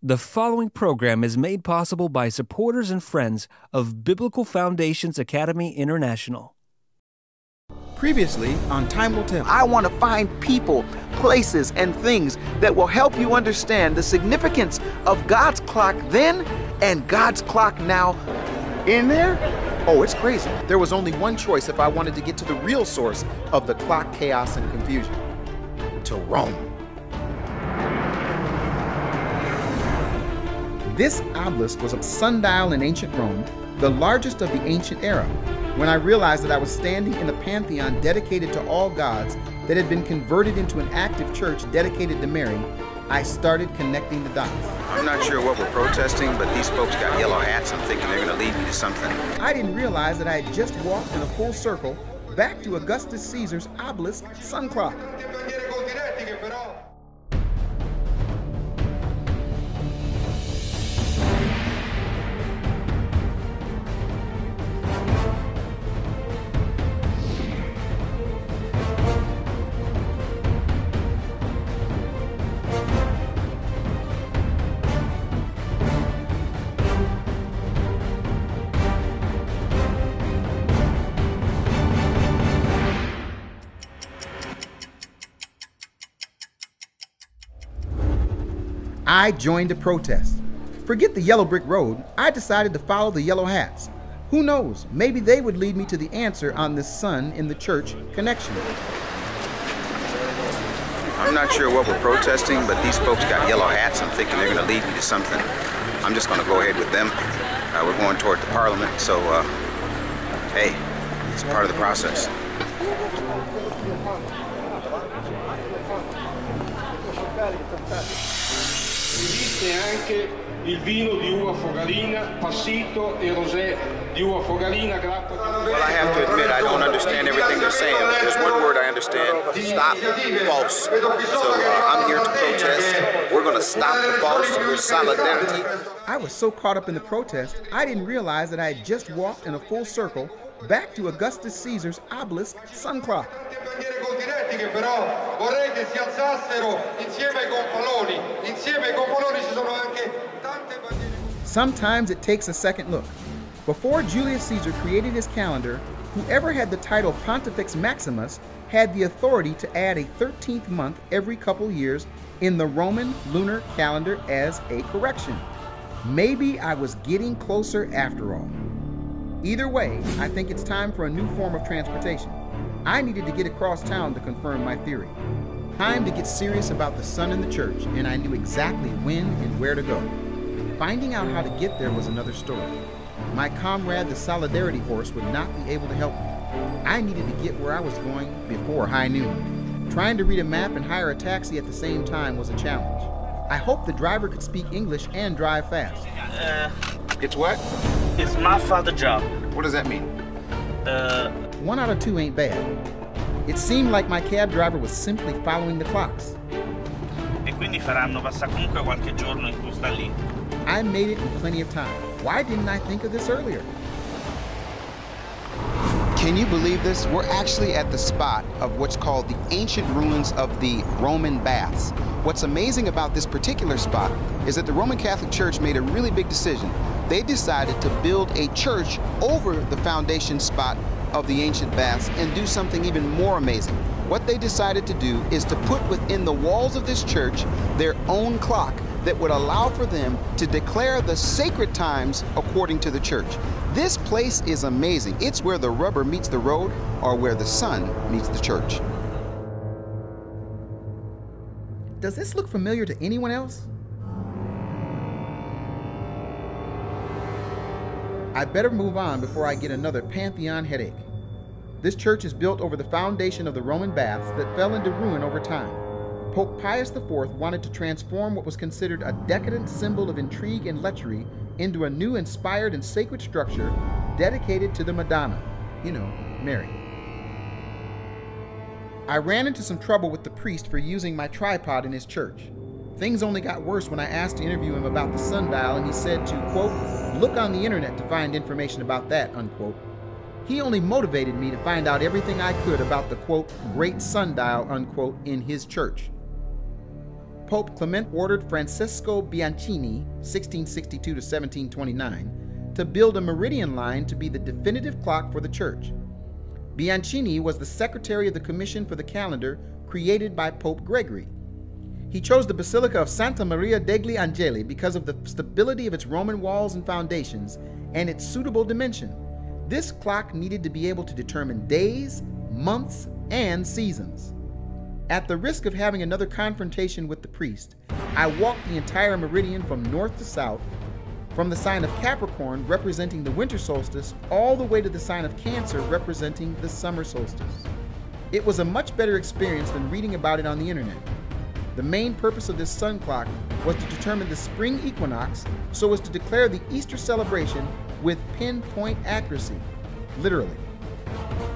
The following program is made possible by supporters and friends of Biblical Foundations Academy International. Previously on Time Will Tell. I want to find people, places, and things that will help you understand the significance of God's clock then and God's clock now. In there? Oh, it's crazy. There was only one choice if I wanted to get to the real source of the clock chaos and confusion. To Rome. This obelisk was a sundial in ancient Rome, the largest of the ancient era. When I realized that I was standing in a pantheon dedicated to all gods that had been converted into an active church dedicated to Mary, I started connecting the dots. I'm not sure what we're protesting, but these folks got yellow hats. I'm thinking they're going to lead me to something. I didn't realize that I had just walked in a full circle back to Augustus Caesar's obelisk sun clock. I joined a protest. Forget the yellow brick road, I decided to follow the yellow hats. Who knows, maybe they would lead me to the answer on this sun in the church connection. I'm not sure what we're protesting, but these folks got yellow hats. I'm thinking they're going to lead me to something. I'm just going to go ahead with them. We're going toward the parliament, so, hey, it's part of the process. Esiste anche il vino di uva fogalina, passito e rosé di uva fogalina, grappa. Well, I have to admit, I don't understand everything they're saying. There's one word I understand: stop false. So I'm here to protest. We're going to stop the false through solidarity. I was so caught up in the protest, I didn't realize that I had just walked in a full circle back to Augustus Caesar's obelisk sun clock. Che però vorrei che si alzassero insieme ai gonfaloni. Insieme ai gonfaloni ci sono anche tante bandiere. Sometimes it takes a second look. Before Julius Caesar created his calendar, whoever had the title Pontifex Maximus had the authority to add a 13th month every couple years in the Roman lunar calendar as a correction. Maybe I was getting closer after all. Either way, I think it's time for a new form of transportation. I needed to get across town to confirm my theory. Time to get serious about the sun in the church, and I knew exactly when and where to go. Finding out how to get there was another story. My comrade, the Solidarity horse, would not be able to help me. I needed to get where I was going before high noon. Trying to read a map and hire a taxi at the same time was a challenge. I hoped the driver could speak English and drive fast. It's what? It's my father's job. What does that mean? 1 out of 2 ain't bad. It seemed like my cab driver was simply following the clocks. E quindi faranno passare comunque qualche giorno in cui sta lì. I made it in plenty of time. Why didn't I think of this earlier? Can you believe this? We're actually at the spot of what's called the ancient ruins of the Roman baths. What's amazing about this particular spot is that the Roman Catholic Church made a really big decision. They decided to build a church over the foundation spot of the ancient baths and do something even more amazing. What they decided to do is to put within the walls of this church their own clock that would allow for them to declare the sacred times according to the church. This place is amazing. It's where the rubber meets the road, or where the sun meets the church. Does this look familiar to anyone else? I better move on before I get another Pantheon headache. This church is built over the foundation of the Roman baths that fell into ruin over time. Pope Pius IV wanted to transform what was considered a decadent symbol of intrigue and lechery into a new inspired and sacred structure dedicated to the Madonna, you know, Mary. I ran into some trouble with the priest for using my tripod in his church. Things only got worse when I asked to interview him about the sundial, and he said to, quote, look on the internet to find information about that, unquote. He only motivated me to find out everything I could about the, quote, great sundial, unquote, in his church. Pope Clement ordered Francesco Bianchini, 1662 to 1729, to build a meridian line to be the definitive clock for the church. Bianchini was the secretary of the commission for the calendar created by Pope Gregory. He chose the Basilica of Santa Maria degli Angeli because of the stability of its Roman walls and foundations and its suitable dimension. This clock needed to be able to determine days, months, and seasons. At the risk of having another confrontation with the priest, I walked the entire meridian from north to south, from the sign of Capricorn representing the winter solstice all the way to the sign of Cancer representing the summer solstice. It was a much better experience than reading about it on the internet. The main purpose of this sun clock was to determine the spring equinox so as to declare the Easter celebration with pinpoint accuracy, literally.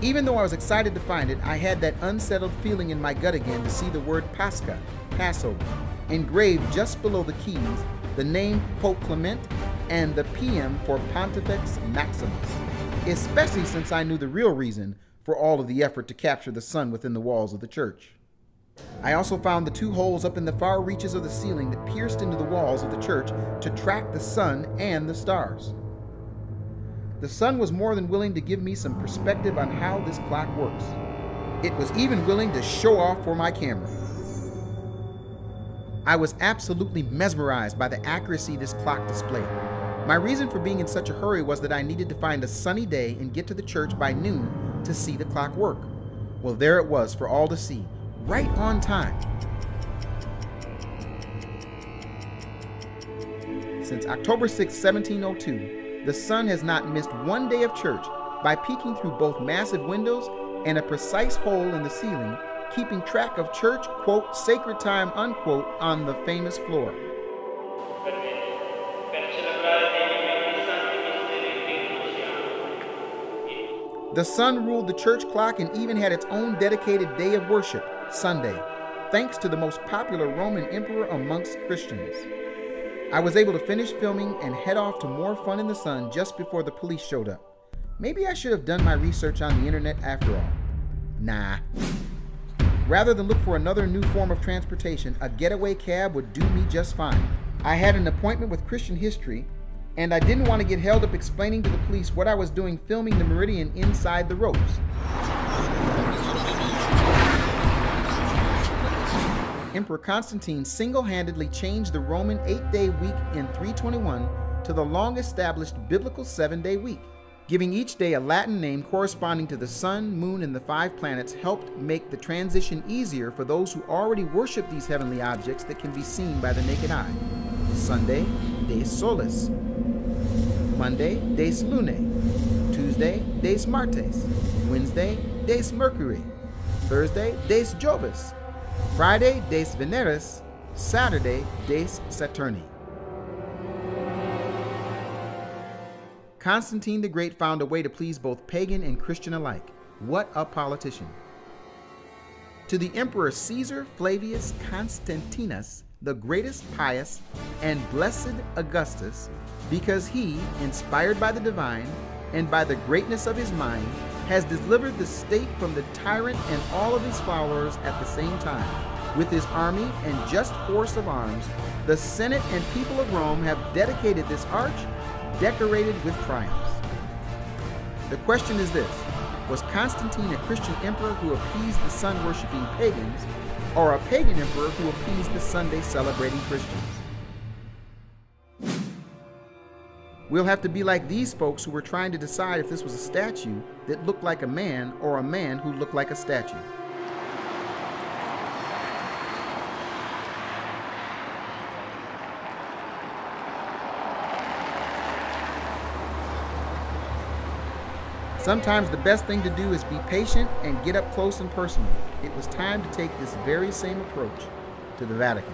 Even though I was excited to find it, I had that unsettled feeling in my gut again to see the word Pascha, Passover, engraved just below the keys, the name Pope Clement, and the PM for Pontifex Maximus, especially since I knew the real reason for all of the effort to capture the sun within the walls of the church. I also found the 2 holes up in the far reaches of the ceiling that pierced into the walls of the church to track the sun and the stars. The sun was more than willing to give me some perspective on how this clock works. It was even willing to show off for my camera. I was absolutely mesmerized by the accuracy this clock displayed. My reason for being in such a hurry was that I needed to find a sunny day and get to the church by noon to see the clock work. Well, there it was for all to see, right on time. Since October 6, 1702, the sun has not missed one day of church by peeking through both massive windows and a precise hole in the ceiling, keeping track of church, quote, sacred time, unquote, on the famous floor. The sun ruled the church clock and even had its own dedicated day of worship, Sunday, thanks to the most popular Roman emperor amongst Christians. I was able to finish filming and head off to more fun in the sun just before the police showed up. Maybe I should have done my research on the internet after all. Nah. Rather than look for another new form of transportation, a getaway cab would do me just fine. I had an appointment with Christian history, and I didn't want to get held up explaining to the police what I was doing filming the meridian inside the ropes. Emperor Constantine single-handedly changed the Roman 8-day week in 321 to the long-established biblical 7-day week. Giving each day a Latin name corresponding to the sun, moon, and the 5 planets helped make the transition easier for those who already worship these heavenly objects that can be seen by the naked eye. Sunday, Des Solis. Monday, Des Lunae. Tuesday, Des Martes. Wednesday, Des Mercury. Thursday, Des Jovis. Friday, Des Veneris. Saturday, Des Saturni. Constantine the Great found a way to please both pagan and Christian alike. What a politician. To the Emperor Caesar Flavius Constantinus, the greatest pious and blessed Augustus, because he, inspired by the divine and by the greatness of his mind, has delivered the state from the tyrant and all of his followers at the same time. With his army and just force of arms, the Senate and people of Rome have dedicated this arch, decorated with triumphs. The question is this: was Constantine a Christian emperor who appeased the sun-worshipping pagans, or a pagan emperor who appeased the Sunday-celebrating Christians? We'll have to be like these folks who were trying to decide if this was a statue that looked like a man or a man who looked like a statue. Sometimes the best thing to do is be patient and get up close and personal. It was time to take this very same approach to the Vatican.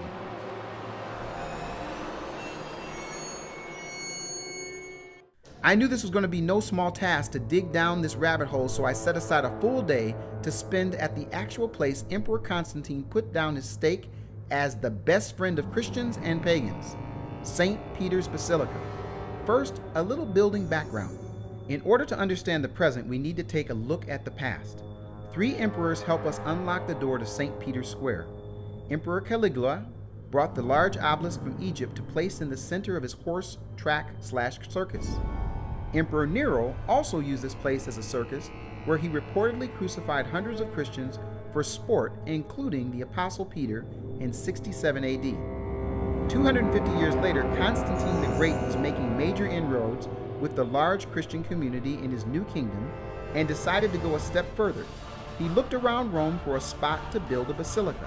I knew this was going to be no small task to dig down this rabbit hole, so I set aside a full day to spend at the actual place Emperor Constantine put down his stake as the best friend of Christians and pagans, St. Peter's Basilica. First, a little building background. In order to understand the present, we need to take a look at the past. 3 emperors help us unlock the door to St. Peter's Square: Emperor Caligula, brought the large obelisk from Egypt to place in the center of his horse track/circus. Emperor Nero also used this place as a circus, where he reportedly crucified hundreds of Christians for sport, including the Apostle Peter in 67 AD. 250 years later, Constantine the Great was making major inroads with the large Christian community in his new kingdom and decided to go a step further. He looked around Rome for a spot to build a basilica.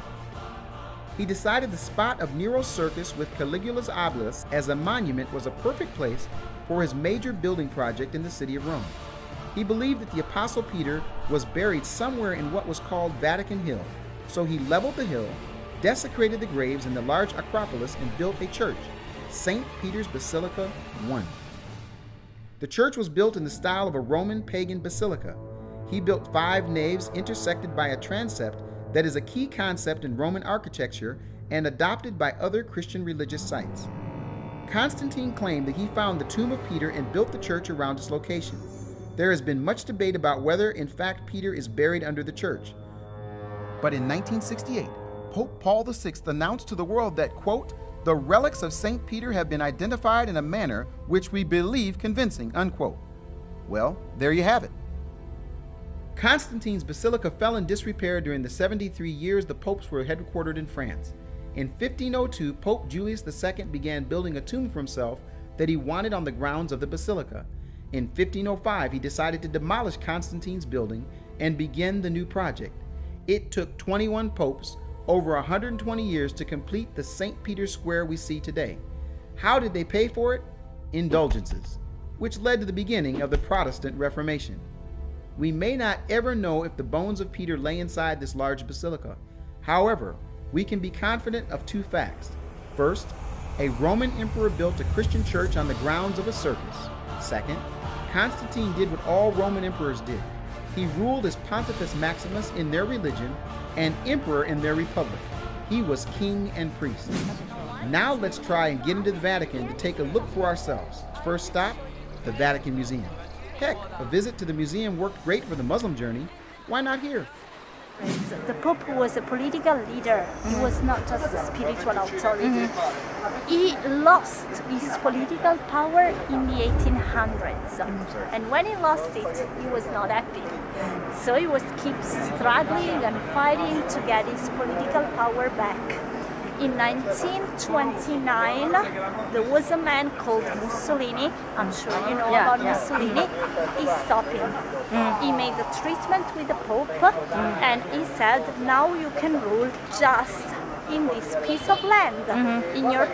He decided the spot of Nero's circus with Caligula's obelisk as a monument was a perfect place for his major building project in the city of Rome. He believed that the Apostle Peter was buried somewhere in what was called Vatican Hill, so he leveled the hill, desecrated the graves in the large Acropolis, and built a church, St. Peter's Basilica I. The church was built in the style of a Roman pagan basilica. He built 5 naves intersected by a transept that is a key concept in Roman architecture and adopted by other Christian religious sites. Constantine claimed that he found the tomb of Peter and built the church around its location. There has been much debate about whether, in fact, Peter is buried under the church. But in 1968, Pope Paul VI announced to the world that, quote, "The relics of St. Peter have been identified in a manner which we believe convincing," unquote. Well, there you have it. Constantine's basilica fell in disrepair during the 73 years the popes were headquartered in France. In 1502, Pope Julius II began building a tomb for himself that he wanted on the grounds of the basilica. In 1505, he decided to demolish Constantine's building and begin the new project. It took 21 popes over 120 years to complete the St. Peter's Square we see today. How did they pay for it? Indulgences, which led to the beginning of the Protestant Reformation. We may not ever know if the bones of Peter lay inside this large basilica. However, we can be confident of 2 facts. First, a Roman emperor built a Christian church on the grounds of a circus. Second, Constantine did what all Roman emperors did. He ruled as Pontifex Maximus in their religion and emperor in their republic. He was king and priest. Now let's try and get into the Vatican to take a look for ourselves. First stop, the Vatican Museum. Heck, a visit to the museum worked great for the Muslim journey. Why not here? The Pope was a political leader. He was not just a spiritual authority. He lost his political power in the 1800s. And when he lost it, he was not happy. So he was keep struggling and fighting to get his political power back. In 1929, there was a man called Mussolini. I'm sure you know about Mussolini. He stopped him. He made a treatment with the Pope, and he said, now you can rule just in this piece of land, in your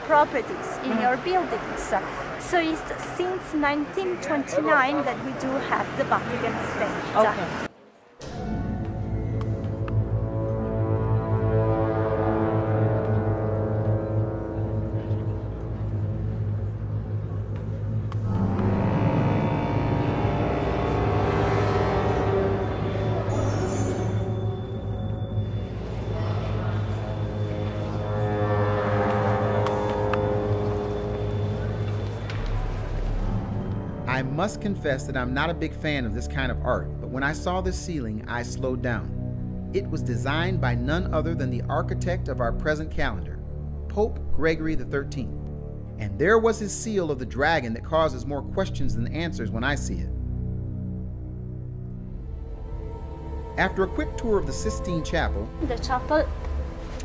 properties, in your buildings. So it's since 1929 that we do have the Vatican State. Okay. I must confess that I'm not a big fan of this kind of art, but when I saw this ceiling, I slowed down. It was designed by none other than the architect of our present calendar, Pope Gregory XIII. And there was his seal of the dragon that causes more questions than answers when I see it. After a quick tour of the Sistine Chapel, the chapel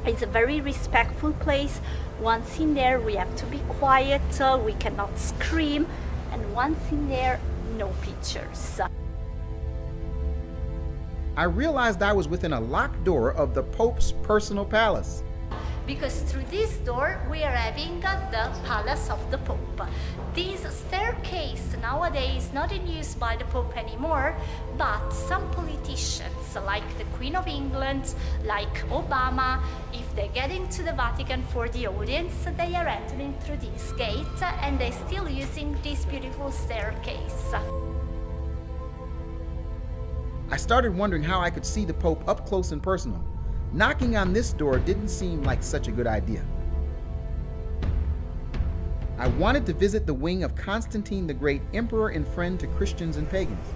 is a very respectful place. Once in there, we have to be quiet, we cannot scream. And once in there, no pictures. I realized I was within a locked door of the Pope's personal palace. Because through this door, we are having the palace of the Pope. This staircase nowadays is not in use by the Pope anymore, but some politicians, like the Queen of England, like Obama, if they get into the Vatican for the audience, they are entering through this gate and they're still using this beautiful staircase. I started wondering how I could see the Pope up close and personal. Knocking on this door didn't seem like such a good idea. I wanted to visit the wing of Constantine the Great, emperor and friend to Christians and pagans.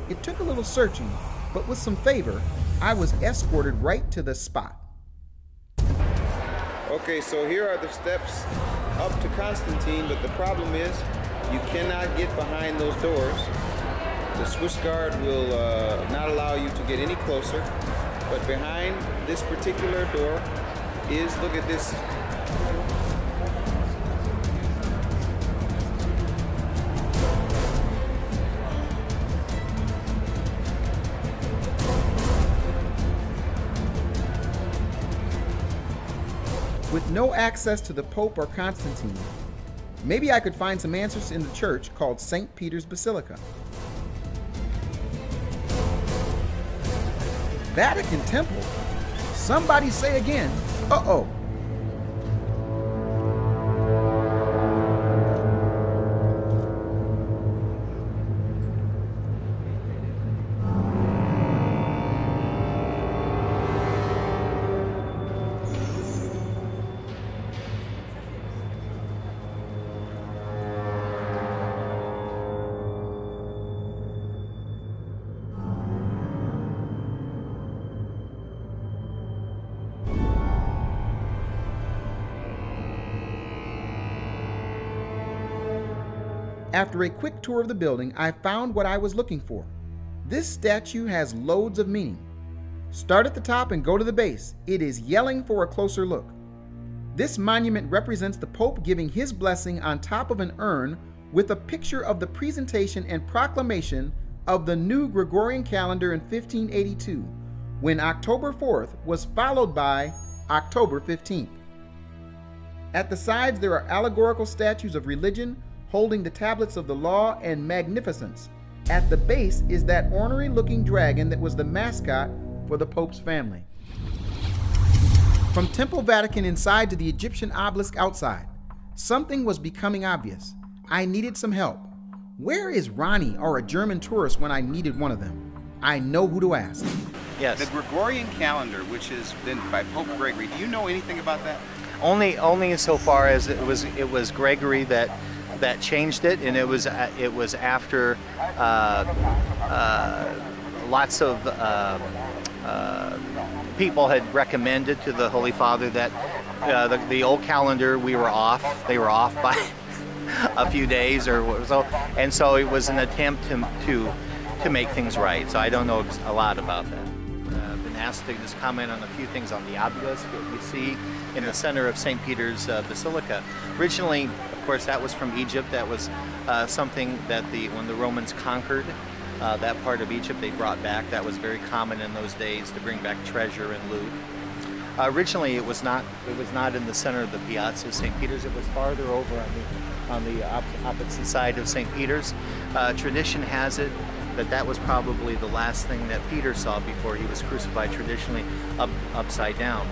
It took a little searching, but with some favor, I was escorted right to the spot. Okay, so here are the steps up to Constantine, but the problem is you cannot get behind those doors. The Swiss guard will not allow you to get any closer, but behind this particular door is, look at this. With no access to the Pope or Constantine, maybe I could find some answers in the church called St. Peter's Basilica. Vatican Temple? Somebody say again, uh-oh. After a quick tour of the building, I found what I was looking for. This statue has loads of meaning. Start at the top and go to the base. It is yelling for a closer look. This monument represents the Pope giving his blessing on top of an urn with a picture of the presentation and proclamation of the new Gregorian calendar in 1582, when October 4th was followed by October 15th. At the sides, there are allegorical statues of religion holding the tablets of the law and magnificence. At the base is that ornery-looking dragon that was the mascot for the Pope's family. From Temple Vatican inside to the Egyptian obelisk outside, something was becoming obvious. I needed some help. Where is Ronnie or a German tourist when I needed one of them? I know who to ask. Yes. The Gregorian calendar, which has been by Pope Gregory, do you know anything about that? Only insofar as it was Gregory that changed it, and it was after lots of people had recommended to the Holy Father that the old calendar they were off by a few days or so, and so it was an attempt to make things right. So I don't know a lot about that. I've been asked to just comment on a few things on the obelisk that you see in the center of St. Peter's Basilica. Originally, of course, that was from Egypt. That was something that when the Romans conquered that part of Egypt, they brought back. That was very common in those days to bring back treasure and loot. Originally, it was not in the center of the Piazza of St. Peter's. It was farther over on the opposite side of St. Peter's. Tradition has it that was probably the last thing that Peter saw before he was crucified, traditionally upside down.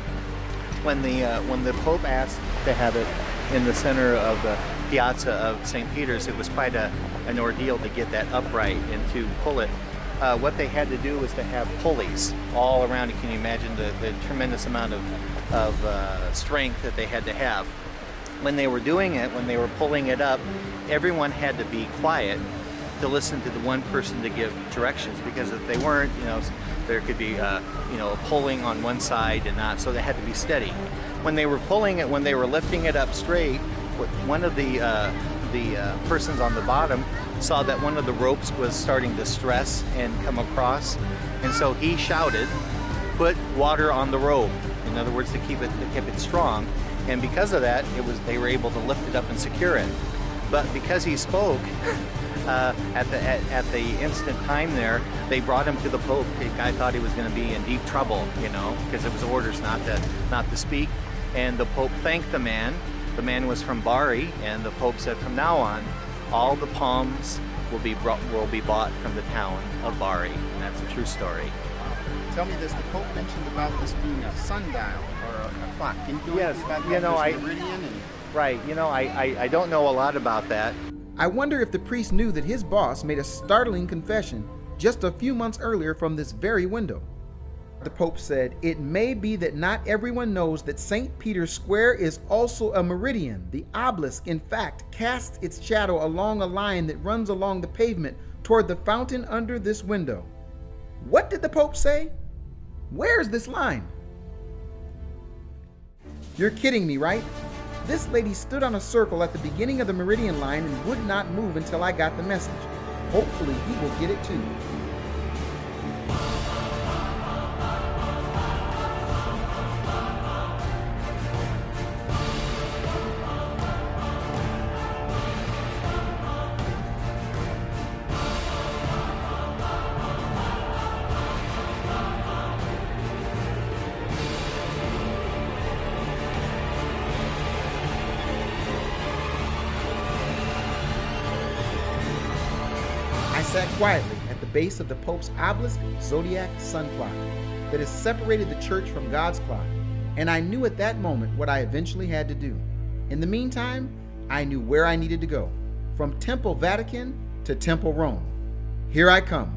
When the Pope asked to have it in the center of the Piazza of St. Peter's, it was quite an ordeal to get that upright and to pull it. What they had to do was to have pulleys all around. Can you imagine the tremendous amount of strength that they had to have? When they were doing it, when they were pulling it up, everyone had to be quiet to listen to the one person to give directions, because if they weren't, there could be a pulling on one side and not, so they had to be steady. When they were pulling it, when they were lifting it up straight, one of the persons on the bottom saw that one of the ropes was starting to stress and come across, and so he shouted, "Put water on the rope." In other words, to keep it strong. And because of that, they were able to lift it up and secure it. But because he spoke at the instant time there, they brought him to the Pope. The guy thought he was going to be in deep trouble, because it was orders not to speak. And the Pope thanked the man. The man was from Bari, and the Pope said, from now on, all the palms will be bought from the town of Bari. And that's a true story. Tell me this: the Pope mentioned about this being a sundial or a clock. Can you yes, about meridian and... Right. I don't know a lot about that. I wonder if the priest knew that his boss made a startling confession just a few months earlier from this very window. The Pope said, "It may be that not everyone knows that St. Peter's Square is also a meridian. The obelisk, in fact, casts its shadow along a line that runs along the pavement toward the fountain under this window." What did the Pope say? Where's this line? You're kidding me, right? This lady stood on a circle at the beginning of the meridian line and would not move until I got the message. Hopefully he will get it too. I sat quietly at the base of the Pope's obelisk zodiac sun clock that has separated the church from God's clock, and I knew at that moment what I eventually had to do. In the meantime, I knew where I needed to go, from Temple Vatican to Temple Rome. Here I come.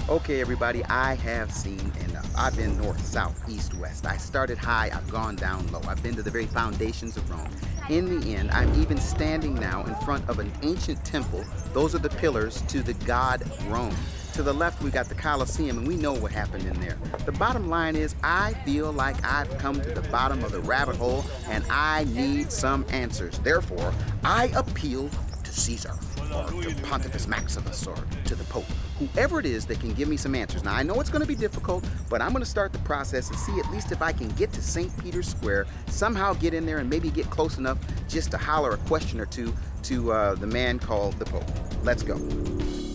Okay, everybody, I have seen enough. I've been north, south, east, west. I started high, I've gone down low. I've been to the very foundations of Rome. In the end, I'm even standing now in front of an ancient temple. Those are the pillars to the god Rome. To the left, we got the Colosseum, and we know what happened in there. The bottom line is, I feel like I've come to the bottom of the rabbit hole, and I need some answers. Therefore, I appeal to Caesar, or to Pontifex Maximus, or to the Pope. Whoever it is that can give me some answers. Now, I know it's going to be difficult, but I'm going to start the process and see at least if I can get to St. Peter's Square, somehow get in there and maybe get close enough just to holler a question or two to the man called the Pope. Let's go.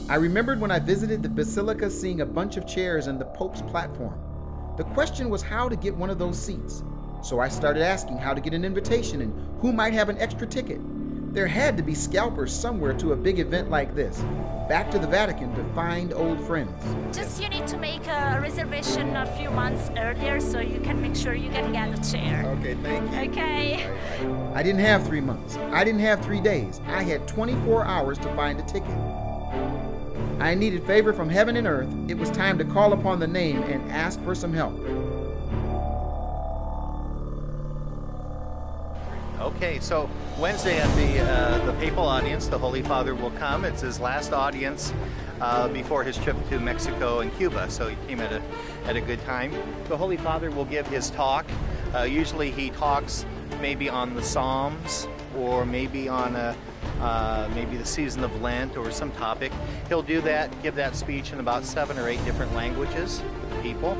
I remembered when I visited the Basilica seeing a bunch of chairs in the Pope's platform. The question was how to get one of those seats. So I started asking how to get an invitation and who might have an extra ticket. There had to be scalpers somewhere to a big event like this. Back to the Vatican to find old friends. Just you need to make a reservation a few months earlier so you can make sure you can get a chair. Okay, thank you. Okay. I didn't have 3 months. I didn't have 3 days. I had 24 hours to find a ticket. I needed favor from heaven and earth. It was time to call upon the name and ask for some help. Okay, so Wednesday at the papal audience, the Holy Father will come. It's his last audience before his trip to Mexico and Cuba, so he came at a good time. The Holy Father will give his talk. Usually he talks maybe on the Psalms or maybe on maybe the season of Lent or some topic. He'll do that, give that speech in about 7 or 8 different languages to the people.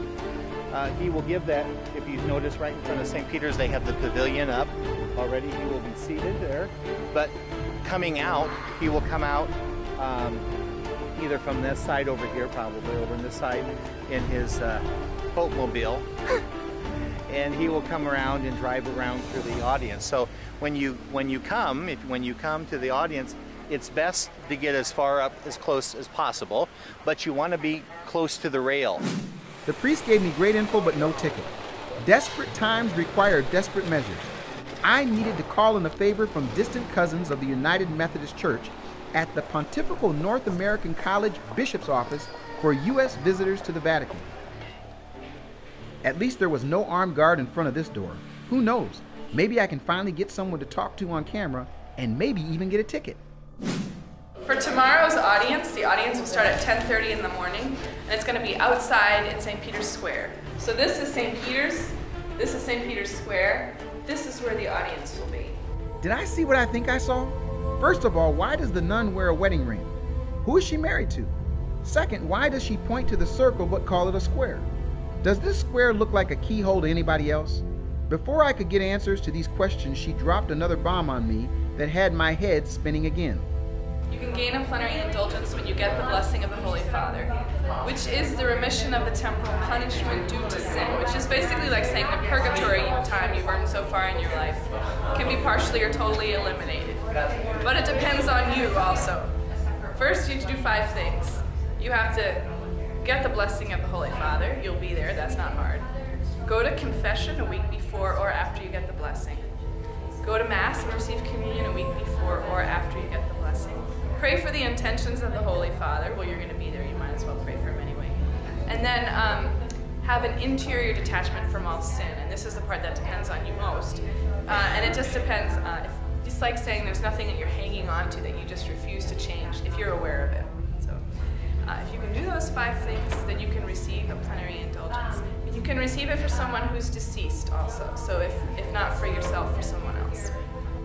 He will give that, if you notice right in front of St. Peter's, they have the pavilion up already. He will be seated there. But coming out, he will come out either from this side over here, probably over on this side, in his boatmobile. And he will come around and drive around through the audience. So when you come to the audience, it's best to get as far up, as close as possible, but you want to be close to the rail. The priest gave me great info but no ticket. Desperate times require desperate measures. I needed to call in a favor from distant cousins of the United Methodist Church at the Pontifical North American College Bishop's Office for U.S. visitors to the Vatican. At least there was no armed guard in front of this door. Who knows? Maybe I can finally get someone to talk to on camera and maybe even get a ticket. For tomorrow's audience, the audience will start at 10:30 in the morning, and it's going to be outside in St. Peter's Square. So this is St. Peter's, this is St. Peter's Square, this is where the audience will be. Did I see what I think I saw? First of all, why does the nun wear a wedding ring? Who is she married to? Second, why does she point to the circle but call it a square? Does this square look like a keyhole to anybody else? Before I could get answers to these questions, she dropped another bomb on me that had my head spinning again. You can gain a plenary indulgence when you get the blessing of the Holy Father, which is the remission of the temporal punishment due to sin, which is basically like saying the purgatory time you've earned so far in your life can be partially or totally eliminated. But it depends on you also. First, you have to do 5 things. You have to get the blessing of the Holy Father. You'll be there, that's not hard. Go to confession a week before or after you get the blessing. Go to Mass and receive communion a week before or after you get the blessing. Pray for the intentions of the Holy Father. Well, you're going to be there, you might as well pray for him anyway. And then have an interior detachment from all sin, and this is the part that depends on you most. And it just depends, it's like saying there's nothing that you're hanging on to that you just refuse to change if you're aware of it. So if you can do those 5 things, then you can receive a plenary indulgence. You can receive it for someone who's deceased also, so if not for yourself, for someone else.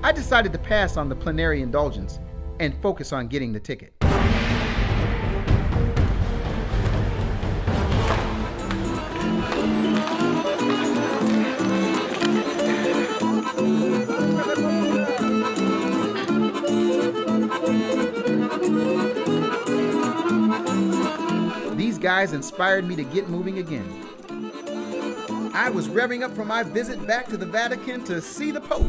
I decided to pass on the plenary indulgence and focus on getting the ticket. These guys inspired me to get moving again. I was revving up for my visit back to the Vatican to see the Pope.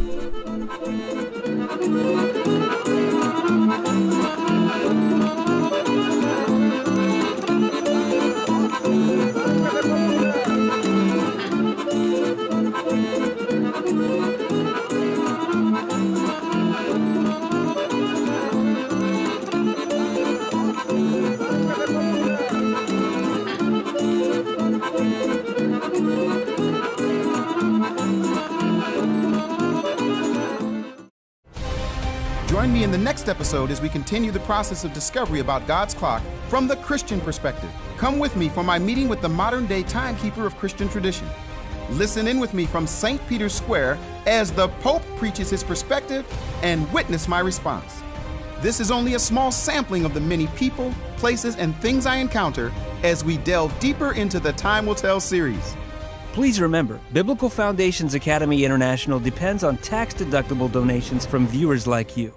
Join me in the next episode as we continue the process of discovery about God's clock from the Christian perspective. Come with me for my meeting with the modern-day timekeeper of Christian tradition. Listen in with me from St. Peter's Square as the Pope preaches his perspective and witness my response. This is only a small sampling of the many people, places, and things I encounter as we delve deeper into the Time Will Tell series. Please remember, Biblical Foundations Academy International depends on tax-deductible donations from viewers like you.